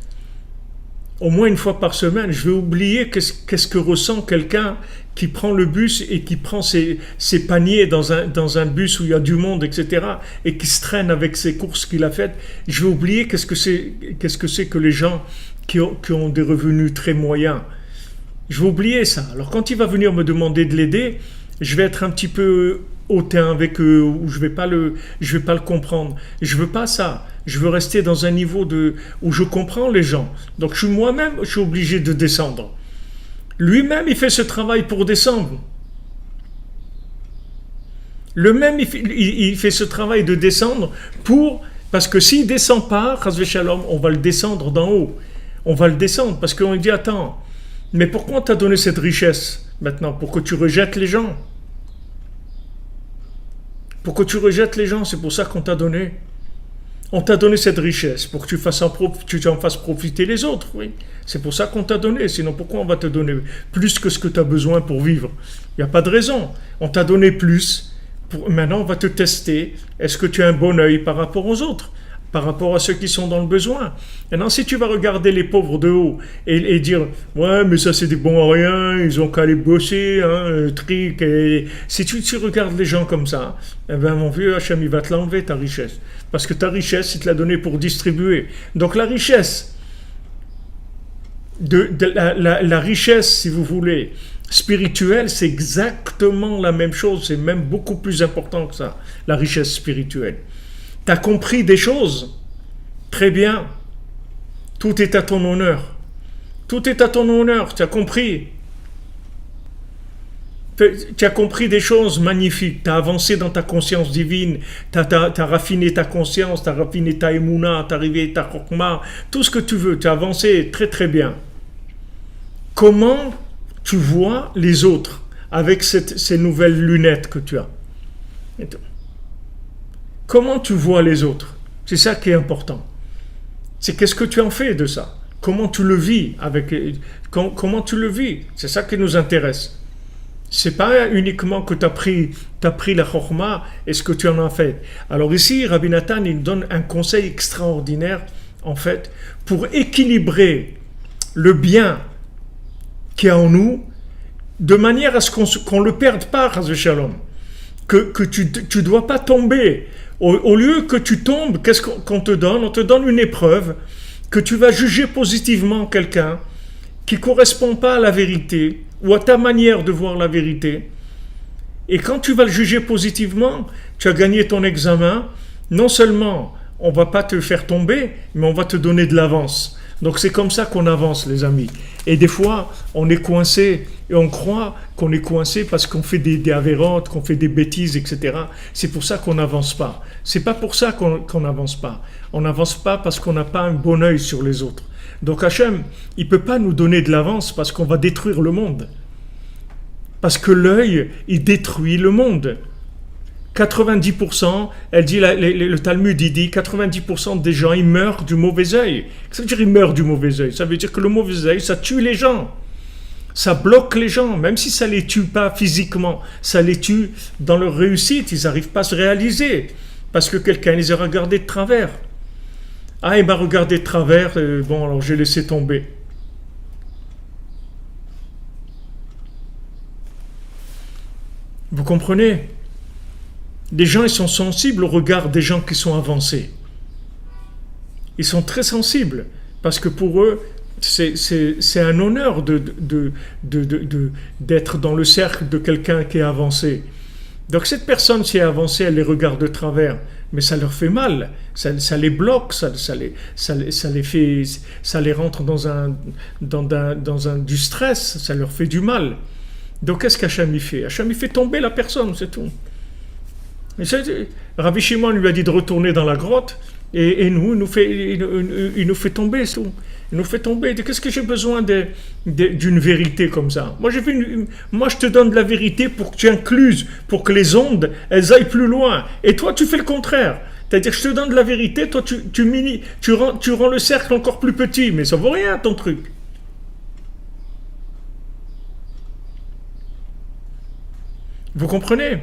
au moins une fois par semaine, je vais oublier qu'est-ce que ressent quelqu'un qui prend le bus et qui prend ses paniers dans un bus où il y a du monde, etc., et qui se traîne avec ses courses qu'il a faites. Je vais oublier qu'est-ce que c'est que les gens qui ont des revenus très moyens. Je vais oublier ça. Alors quand il va venir me demander de l'aider, je vais être un petit peu hautain avec eux, ou je vais pas le comprendre. Je veux pas ça. Je veux rester dans un niveau où je comprends les gens. Donc moi-même, je suis obligé de descendre. Lui-même, il fait ce travail pour descendre. Lui-même, il fait ce travail de descendre parce que s'il descend pas, chas v'shalom, on va le descendre d'en haut. On va le descendre parce qu'on lui dit, attends, mais pourquoi on t'a donné cette richesse maintenant? Pour que tu rejettes les gens. Pour que tu rejettes les gens, c'est pour ça qu'on t'a donné. On t'a donné cette richesse pour que tu en fasses profiter les autres, oui. C'est pour ça qu'on t'a donné. Sinon, pourquoi on va te donner plus que ce que tu as besoin pour vivre? Il n'y a pas de raison. On t'a donné plus. Maintenant, on va te tester. Est-ce que tu as un bon œil par rapport aux autres, par rapport à ceux qui sont dans le besoin? Maintenant, si tu vas regarder les pauvres de haut et dire ouais, mais ça c'est des bons à rien, ils ont qu'à aller bosser, hein, trick. Si tu regardes les gens comme ça, eh ben mon vieux Hachem, il va te l'enlever ta richesse, parce que ta richesse, il te l'a donnée pour distribuer. Donc la richesse la richesse, si vous voulez, spirituelle, c'est exactement la même chose. C'est même beaucoup plus important que ça, la richesse spirituelle. Tu as compris des choses? Très bien. Tout est à ton honneur. Tout est à ton honneur, tu as compris. Tu as compris des choses magnifiques, tu as avancé dans ta conscience divine, tu as raffiné ta conscience, tu as raffiné ta émouna, tu as arrivé ta chokma, tout ce que tu veux, tu as avancé très très bien. Comment tu vois les autres avec ces nouvelles lunettes que tu as? Comment tu vois les autres? C'est ça qui est important. C'est qu'est-ce que tu en fais de ça? Comment tu le vis comment tu le vis? C'est ça qui nous intéresse. C'est pas uniquement que tu as pris la chorma et ce que tu en as fait. Alors ici, Rabbi Nathan, il donne un conseil extraordinaire, en fait, pour équilibrer le bien qu'il y a en nous, de manière à ce qu'on le perde pas, Chas v'Shalom. Que tu dois pas tomber. Au lieu que tu tombes, qu'est-ce qu'on te donne? On te donne une épreuve que tu vas juger positivement quelqu'un qui correspond pas à la vérité ou à ta manière de voir la vérité. Et quand tu vas le juger positivement, tu as gagné ton examen. Non seulement on va pas te faire tomber, mais on va te donner de l'avance. Donc c'est comme ça qu'on avance, les amis. Et des fois, on est coincé et on croit qu'on est coincé parce qu'on fait des avérantes, qu'on fait des bêtises, etc. C'est pour ça qu'on n'avance pas. C'est pas pour ça qu'on n'avance pas. On n'avance pas parce qu'on n'a pas un bon œil sur les autres. Donc Hachem, il ne peut pas nous donner de l'avance parce qu'on va détruire le monde. Parce que l'œil, il détruit le monde. 90%, elle dit, le Talmud, il dit 90% des gens, ils meurent du mauvais œil. Ça veut dire qu'ils meurent du mauvais œil. Ça veut dire que le mauvais œil, ça tue les gens. Ça bloque les gens, même si ça ne les tue pas physiquement. Ça les tue dans leur réussite. Ils n'arrivent pas à se réaliser. Parce que quelqu'un les a regardés de travers. Ah, il m'a regardé de travers, bon, alors j'ai laissé tomber. Vous comprenez? Les gens, ils sont sensibles au regard des gens qui sont avancés. Ils sont très sensibles, parce que pour eux, c'est un honneur d'être dans le cercle de quelqu'un qui est avancé. Donc cette personne, si elle est avancée, elle les regarde de travers, mais ça leur fait mal, ça les bloque, ça les rentre dans du stress, ça leur fait du mal. Donc qu'est-ce qu'Hachem y fait? Hachem, il fait tomber la personne, c'est tout. Rabbi Shimon lui a dit de retourner dans la grotte et il nous fait tomber, c'est tout. Il nous fait tomber. Qu'est-ce que j'ai besoin d'une vérité comme ça? Moi, je te donne de la vérité pour que tu incluses, pour que les ondes, elles aillent plus loin. Et toi, tu fais le contraire. C'est-à-dire, je te donne de la vérité, toi, tu rends le cercle encore plus petit. Mais ça vaut rien, ton truc. Vous comprenez?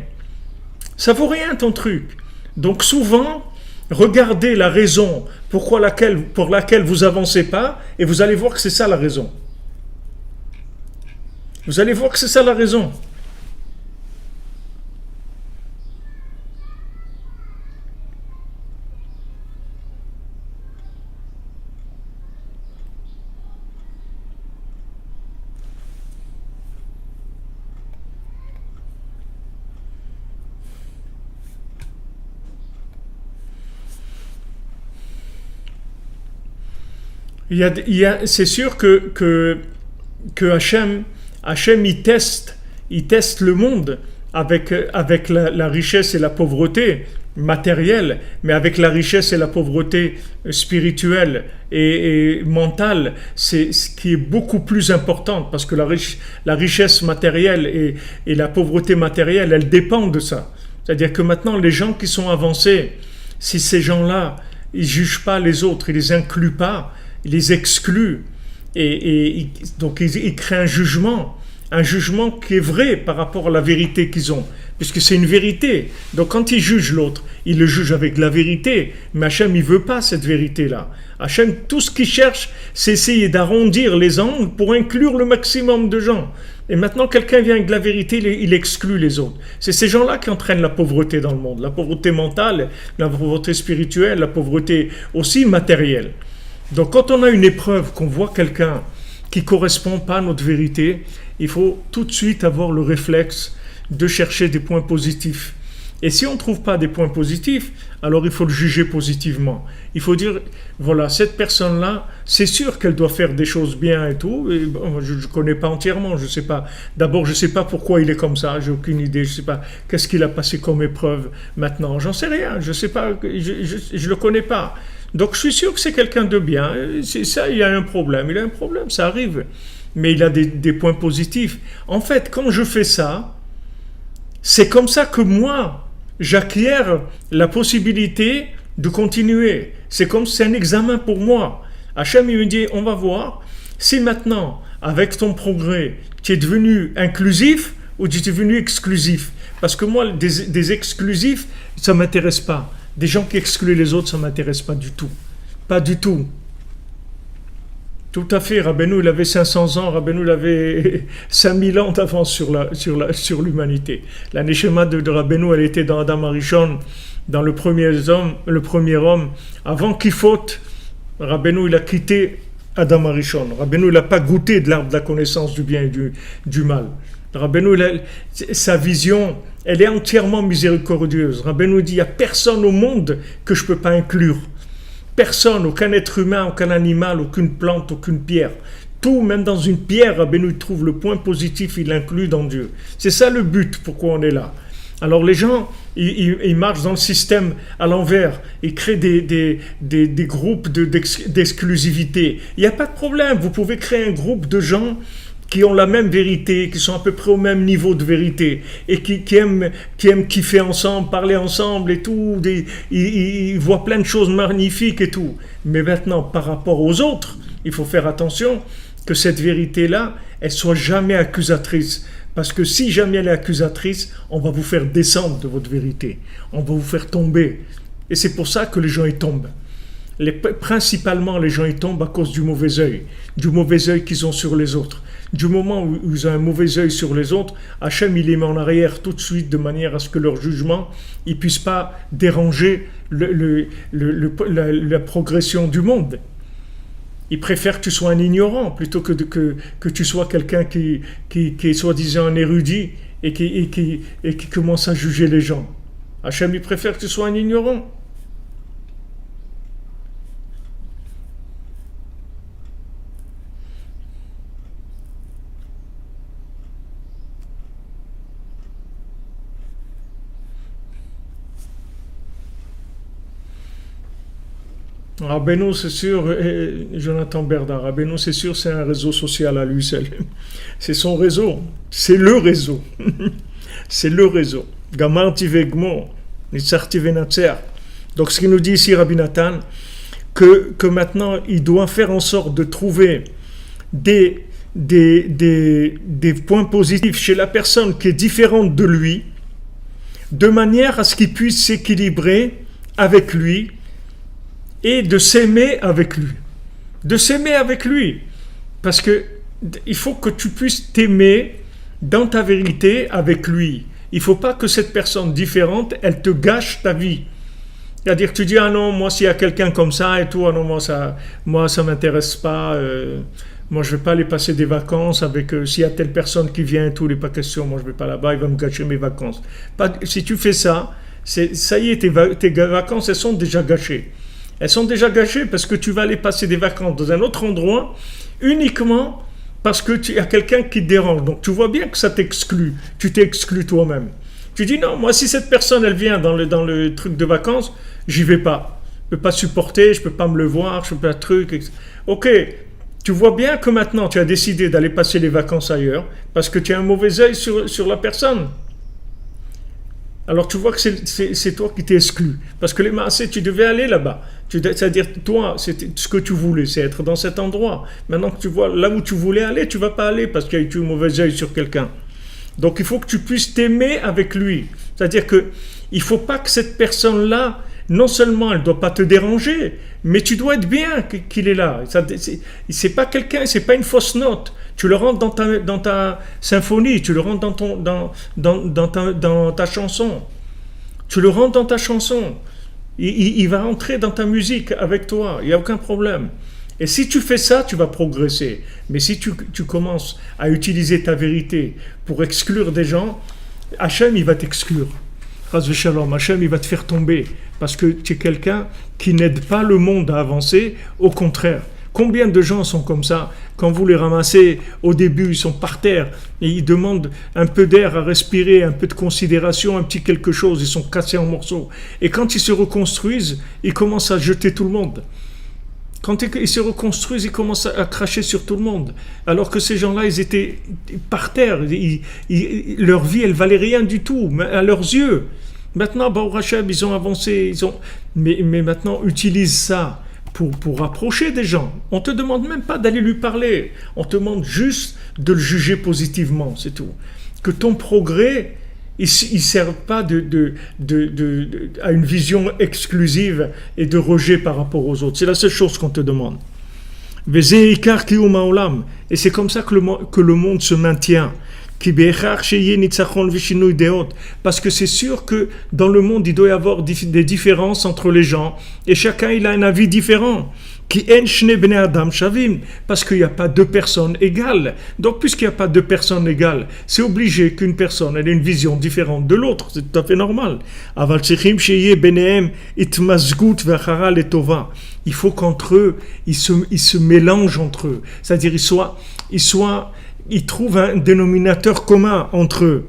Ça vaut rien, ton truc. Donc, souvent, regardez la raison pour laquelle vous avancez pas, et vous allez voir que c'est ça la raison. Vous allez voir que c'est ça la raison. C'est sûr que Hachem, il teste le monde avec la richesse et la pauvreté matérielle, mais avec la richesse et la pauvreté spirituelle et mentale, c'est ce qui est beaucoup plus importante, parce que la richesse matérielle et la pauvreté matérielle, elles dépendent de ça. C'est-à-dire que maintenant, les gens qui sont avancés, si ces gens-là, il juge pas les autres, il les inclut pas, il les exclut. Donc il crée un jugement qui est vrai par rapport à la vérité qu'ils ont, puisque c'est une vérité. Donc quand il juge l'autre, il le juge avec la vérité, mais Hachem, il veut pas cette vérité-là. Hachem, tout ce qu'il cherche, c'est essayer d'arrondir les angles pour inclure le maximum de gens. Et maintenant, quelqu'un vient avec de la vérité, il exclut les autres. C'est ces gens-là qui entraînent la pauvreté dans le monde, la pauvreté mentale, la pauvreté spirituelle, la pauvreté aussi matérielle. Donc quand on a une épreuve, qu'on voit quelqu'un qui ne correspond pas à notre vérité, il faut tout de suite avoir le réflexe de chercher des points positifs. Et si on ne trouve pas des points positifs, alors il faut le juger positivement. Il faut dire, voilà, cette personne-là, c'est sûr qu'elle doit faire des choses bien et tout. Et bon, je ne connais pas entièrement, je ne sais pas. D'abord, je ne sais pas pourquoi il est comme ça, j'ai aucune idée. Je ne sais pas qu'est-ce qu'il a passé comme épreuve maintenant. J'en sais rien, je ne sais pas, je le connais pas. Donc je suis sûr que c'est quelqu'un de bien. C'est ça, il a un problème, ça arrive. Mais il a des points positifs. En fait, quand je fais ça, c'est comme ça que moi, j'acquiers la possibilité de continuer. C'est comme c'est un examen pour moi. Hachem, il me dit, on va voir si maintenant, avec ton progrès, tu es devenu inclusif ou tu es devenu exclusif. Parce que moi, des exclusifs, ça ne m'intéresse pas. Des gens qui excluent les autres, ça ne m'intéresse pas du tout. Pas du tout. Tout à fait. Rabbeinu, il avait 500 ans. Rabbeinu, il avait 5000 ans d'avance sur l'humanité. La Neshama de Rabbeinu, elle était dans Adam Arishon, dans le premier homme. Avant qu'il faute, Rabbeinu, il a quitté Adam Arishon. Rabbeinu, il n'a pas goûté de l'arbre de la connaissance du bien et du mal. Rabbeinu, sa vision, elle est entièrement miséricordieuse. Rabbeinu dit, il n'y a personne au monde que je ne peux pas inclure. Personne, aucun être humain, aucun animal, aucune plante, aucune pierre. Tout, même dans une pierre, Rabbeinu trouve le point positif, il l'inclut dans Dieu. C'est ça le but, pourquoi on est là. Alors les gens, ils marchent dans le système à l'envers, ils créent des groupes d'exclusivité. Il n'y a pas de problème, vous pouvez créer un groupe de gens qui ont la même vérité, qui sont à peu près au même niveau de vérité, et qui aiment kiffer ensemble, parler ensemble et tout, ils voient plein de choses magnifiques et tout. Mais maintenant, par rapport aux autres, il faut faire attention que cette vérité-là, elle soit jamais accusatrice. Parce que si jamais elle est accusatrice, on va vous faire descendre de votre vérité. On va vous faire tomber. Et c'est pour ça que les gens y tombent. Principalement, les gens y tombent à cause du mauvais œil qu'ils ont sur les autres. Du moment où ils ont un mauvais œil sur les autres, Hachem, il les met en arrière tout de suite de manière à ce que leur jugement ne puisse pas déranger la progression du monde. Il préfère que tu sois un ignorant plutôt que tu sois quelqu'un qui est soi-disant un érudit et qui commence à juger les gens. Hachem, il préfère que tu sois un ignorant. Rabbeinu, c'est sûr, Jonathan Berdin, Rabbeinu, c'est sûr, c'est un réseau social à lui seul. C'est son réseau, c'est le réseau. C'est le réseau. Gamarti vegmo, nitzarti venatzer. Donc ce qu'il nous dit ici, Rabbi Nathan, que maintenant, il doit faire en sorte de trouver des points positifs chez la personne qui est différente de lui, de manière à ce qu'il puisse s'équilibrer avec lui, et de s'aimer avec lui. De s'aimer avec lui. Parce que il faut que tu puisses t'aimer dans ta vérité avec lui. Il ne faut pas que cette personne différente, elle te gâche ta vie. C'est-à-dire que tu dis, ah non, moi s'il y a quelqu'un comme ça et tout, ah non, moi ça m'intéresse pas, moi je ne vais pas aller passer des vacances avec, s'il y a telle personne qui vient et tout, il n'est pas question, moi je ne vais pas là-bas, il va me gâcher mes vacances. Si tu fais ça, ça y est, tes vacances, elles sont déjà gâchées. Elles sont déjà gâchées parce que tu vas aller passer des vacances dans un autre endroit uniquement parce que tu as quelqu'un qui te dérange. Donc tu vois bien que ça t'exclut. Tu t'exclus toi-même. Tu dis non, moi si cette personne elle vient dans le truc de vacances, j'y vais pas. Je peux pas supporter, je peux pas me le voir, je peux pas truc. Etc. Ok, tu vois bien que maintenant tu as décidé d'aller passer les vacances ailleurs parce que tu as un mauvais œil sur la personne. Alors tu vois que c'est toi qui t'es exclu. Parce que les maasés, tu devais aller là-bas. C'est-à-dire, toi, c'était ce que tu voulais, c'est être dans cet endroit. Maintenant que tu vois là où tu voulais aller, tu vas pas aller parce qu'il y a eu un mauvais œil sur quelqu'un. Donc il faut que tu puisses t'aimer avec lui. C'est-à-dire que il faut pas que cette personne-là, non seulement elle doit pas te déranger, mais tu dois être bien qu'il est là. C'est pas quelqu'un, c'est pas une fausse note. Tu le rentres dans ta symphonie, tu le rentres dans ta chanson. Tu le rentres dans ta chanson. Il va rentrer dans ta musique avec toi, il n'y a aucun problème. Et si tu fais ça, tu vas progresser. Mais si tu commences à utiliser ta vérité pour exclure des gens, Hachem, il va t'exclure. Hachem, il va te faire tomber. Parce que tu es quelqu'un qui n'aide pas le monde à avancer, au contraire. Combien de gens sont comme ça? Quand vous les ramassez, au début, ils sont par terre et ils demandent un peu d'air à respirer, un peu de considération, un petit quelque chose, ils sont cassés en morceaux. Et quand ils se reconstruisent, ils commencent à jeter tout le monde. Quand ils se reconstruisent, ils commencent à cracher sur tout le monde. Alors que ces gens-là, ils étaient par terre. Leur vie, elle valait rien du tout, à leurs yeux. Maintenant, Baruch Hashem, ils ont avancé. Mais maintenant, utilise ça pour rapprocher des gens. On ne te demande même pas d'aller lui parler. On te demande juste de le juger positivement, c'est tout. Que ton progrès, il ne sert pas à une vision exclusive et de rejet par rapport aux autres. C'est la seule chose qu'on te demande. Et c'est comme ça que le monde se maintient. Parce que c'est sûr que dans le monde, il doit y avoir des différences entre les gens et chacun il a un avis différent. Parce qu'il n'y a pas deux personnes égales. Donc, puisqu'il n'y a pas deux personnes égales, c'est obligé qu'une personne ait une vision différente de l'autre. C'est tout à fait normal. Il faut qu'entre eux, ils se mélangent entre eux. C'est-à-dire, ils trouvent un dénominateur commun entre eux.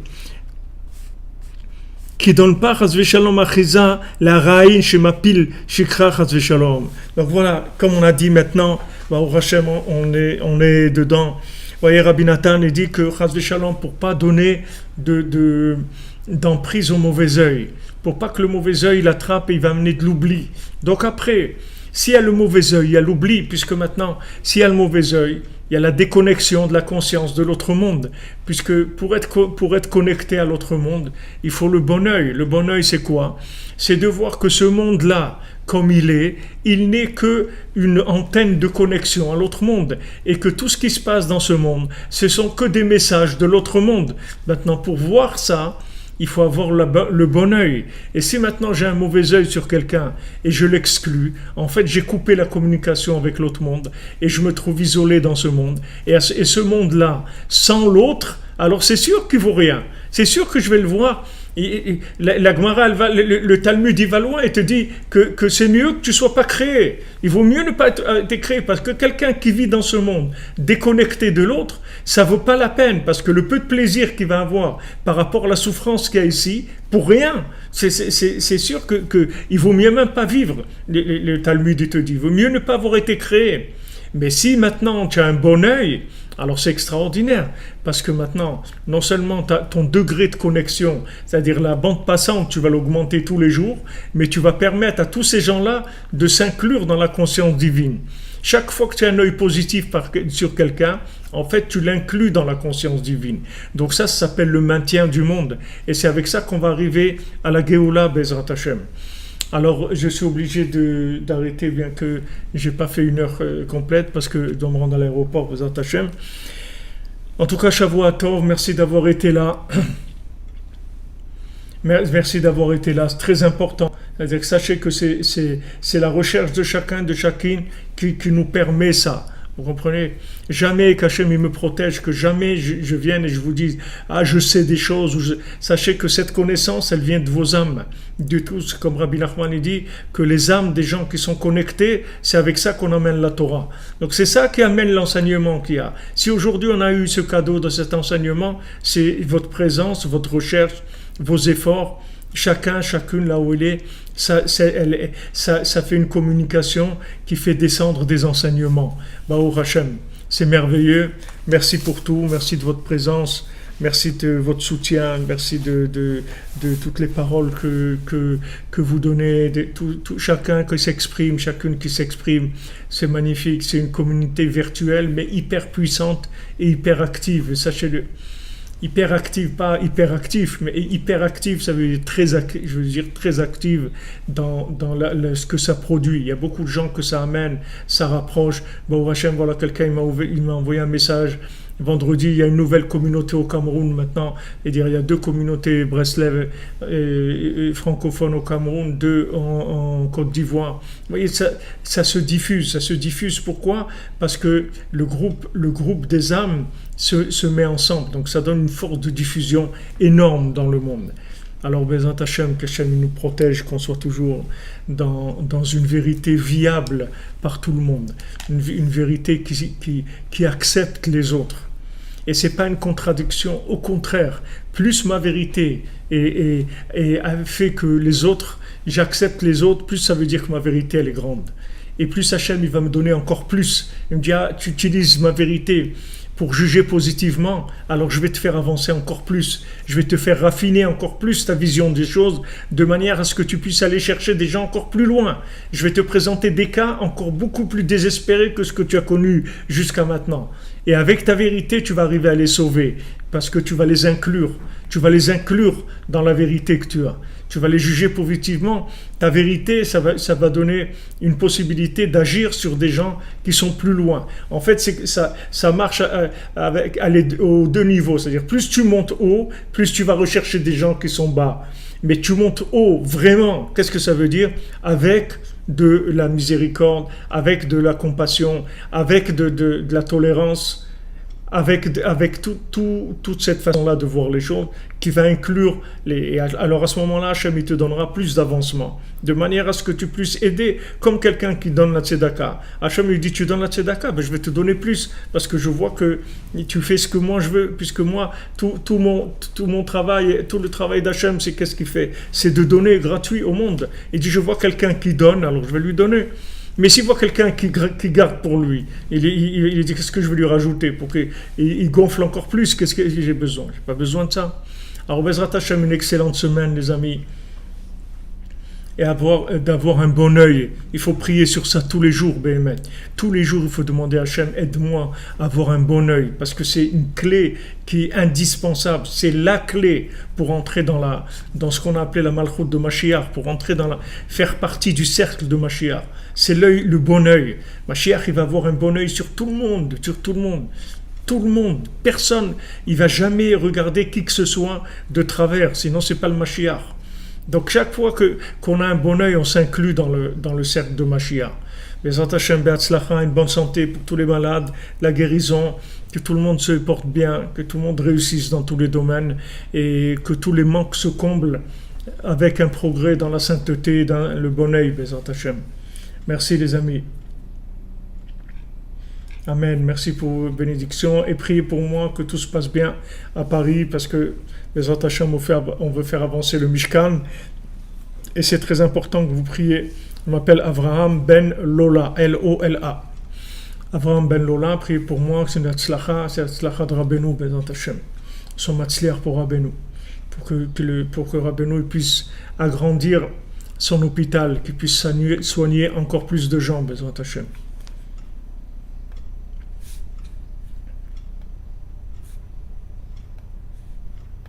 Qui donne pas chas v'shalom achiza la ra'in shemapil shikra chas v'shalom. Donc voilà, comme on a dit maintenant, Baruch Hashem, on est dedans. Vous voyez, Rabbi Nathan, il dit que chas v'shalom, pour pas donner d'emprise au mauvais œil, pour pas que le mauvais œil l'attrape et il va amener de l'oubli. Donc après, s'il y a le mauvais œil, il y a l'oubli, puisque maintenant, s'il y a le mauvais œil, il y a la déconnexion de la conscience de l'autre monde, puisque pour être connecté à l'autre monde, il faut le bon œil. Le bon œil, c'est quoi? C'est de voir que ce monde-là, comme il n'est que une antenne de connexion à l'autre monde, et que tout ce qui se passe dans ce monde, ce sont que des messages de l'autre monde. Maintenant, pour voir ça, il faut avoir le bon œil. Et si maintenant j'ai un mauvais œil sur quelqu'un et je l'exclus, en fait j'ai coupé la communication avec l'autre monde et je me trouve isolé dans ce monde. Et ce monde-là, sans l'autre, alors c'est sûr qu'il vaut rien. C'est sûr que je vais le voir. La Gemara, le Talmud, il va loin et te dit que c'est mieux que tu ne sois pas créé. Il vaut mieux ne pas être créé parce que quelqu'un qui vit dans ce monde déconnecté de l'autre, ça ne vaut pas la peine parce que le peu de plaisir qu'il va avoir par rapport à la souffrance qu'il y a ici, pour rien, c'est sûr qu'il vaut mieux même pas vivre. Le Talmud, il te dit, il vaut mieux ne pas avoir été créé. Mais si maintenant tu as un bon œil, alors c'est extraordinaire, parce que maintenant, non seulement ton degré de connexion, c'est-à-dire la bande passante, tu vas l'augmenter tous les jours, mais tu vas permettre à tous ces gens-là de s'inclure dans la conscience divine. Chaque fois que tu as un œil positif sur quelqu'un, en fait, tu l'inclus dans la conscience divine. Donc ça s'appelle le maintien du monde. Et c'est avec ça qu'on va arriver à la Géoula, Bezrat Hashem. Alors, je suis obligé d'arrêter, bien que je n'ai pas fait une heure complète, parce que je dois me rendre à l'aéroport, Bezrat Hashem. En tout cas, Shavua Tov, merci d'avoir été là. Merci d'avoir été là, c'est très important. C'est-à-dire que sachez que c'est la recherche de chacun, de chacune, qui nous permet ça. Vous comprenez? Jamais qu'Hachem il me protège, que jamais je vienne et je vous dise « Ah, je sais des choses ». Sachez que cette connaissance, elle vient de vos âmes. De tous, comme Rabbi Nachman il dit, que les âmes des gens qui sont connectés, c'est avec ça qu'on amène la Torah. Donc c'est ça qui amène l'enseignement qu'il y a. Si aujourd'hui on a eu ce cadeau de cet enseignement, c'est votre présence, votre recherche, vos efforts, chacune là où il est, ça fait une communication qui fait descendre des enseignements. Baruch Hashem, c'est merveilleux. Merci pour tout, merci de votre présence. merci de votre soutien, merci de toutes les paroles que vous donnez, chacun qui s'exprime, chacune qui s'exprime. C'est magnifique, c'est une communauté virtuelle, mais hyper puissante et hyper active. Et sachez-le. Hyperactive, pas hyperactif, mais hyperactive, ça veut dire je veux dire très active dans ce que ça produit. Il y a beaucoup de gens que ça amène, ça rapproche. Bon, Hachem, voilà, quelqu'un il m'a envoyé un message. Vendredi, il y a une nouvelle communauté au Cameroun maintenant. C'est-à-dire, il y a deux communautés, Breslev et francophones au Cameroun, deux en Côte d'Ivoire. Vous voyez, ça se diffuse. Ça se diffuse. Pourquoi? Parce que le groupe des âmes se met ensemble. Donc, ça donne une force de diffusion énorme dans le monde. Alors, Bezat Hashem, que Hashem nous protège, qu'on soit toujours dans une vérité viable par tout le monde. Une vérité qui accepte les autres. Et ce n'est pas une contradiction, au contraire, plus ma vérité fait que les autres, j'accepte les autres, plus ça veut dire que ma vérité elle est grande. Et plus Hachem il va me donner encore plus. Il me dit, tu utilises ma vérité pour juger positivement, alors je vais te faire avancer encore plus, je vais te faire raffiner encore plus ta vision des choses, de manière à ce que tu puisses aller chercher des gens encore plus loin. Je vais te présenter des cas encore beaucoup plus désespérés que ce que tu as connu jusqu'à maintenant. Et avec ta vérité, tu vas arriver à les sauver, parce que tu vas les inclure dans la vérité que tu as. Tu vas les juger positivement. Ta vérité, ça va donner une possibilité d'agir sur des gens qui sont plus loin. En fait, ça marche aux deux niveaux. C'est-à-dire, plus tu montes haut, plus tu vas rechercher des gens qui sont bas. Mais tu montes haut, vraiment. Qu'est-ce que ça veut dire? Avec de la miséricorde, avec de la compassion, avec de la tolérance, avec toute cette façon-là de voir les choses qui va inclure alors à ce moment-là, Hachem il te donnera plus d'avancement, de manière à ce que tu puisses aider, comme quelqu'un qui donne la tzedaka. Hachem il dit, tu donnes la tzedaka, ben je vais te donner plus, parce que je vois que tu fais ce que moi je veux, puisque moi, tout mon travail, tout le travail d'Hachem, c'est qu'est-ce qu'il fait? C'est de donner gratuit au monde. Il dit, je vois quelqu'un qui donne, alors je vais lui donner. Mais s'il voit quelqu'un qui garde pour lui, il dit, qu'est-ce que je vais lui rajouter pour qu'il gonfle encore plus? Qu'est-ce que j'ai besoin? Je n'ai pas besoin de ça. Alors, Bezrat Hashem, une excellente semaine, les amis. Et d'avoir un bon œil. Il faut prier sur ça tous les jours, Béhémet. Tous les jours, il faut demander à Hachem, aide-moi à avoir un bon œil. Parce que c'est une clé qui est indispensable. C'est la clé pour entrer dans ce qu'on a appelé la Malchout de Mashiach, pour entrer faire partie du cercle de Mashiach. C'est l'œil, le bon œil. Mashiach, il va avoir un bon œil sur tout le monde, sur tout le monde. Tout le monde, personne, il va jamais regarder qui que ce soit de travers, sinon c'est pas le Mashiach. Donc chaque fois qu'on a un bon œil, on s'inclut dans le cercle de Mashiach. Bezrat Hashem be'atzlacha, une bonne santé pour tous les malades, la guérison, que tout le monde se porte bien, que tout le monde réussisse dans tous les domaines et que tous les manques se comblent avec un progrès dans la sainteté, dans le bon œil, Bezrat Hashem. Merci les amis. Amen. Merci pour vos bénédictions et priez pour moi que tout se passe bien à Paris parce que Bezrat Hashem, on veut faire avancer le Mishkan et c'est très important que vous priez. Je m'appelle Avraham Ben Lola, L-O-L-A. Avraham Ben Lola, priez pour moi, c'est une tzlacha de Rabbeinu, Bezrat Hashem. Son matzliach pour Rabbeinu, pour que Rabbeinu puisse agrandir son hôpital, qu'il puisse soigner encore plus de gens, Bezrat Hashem.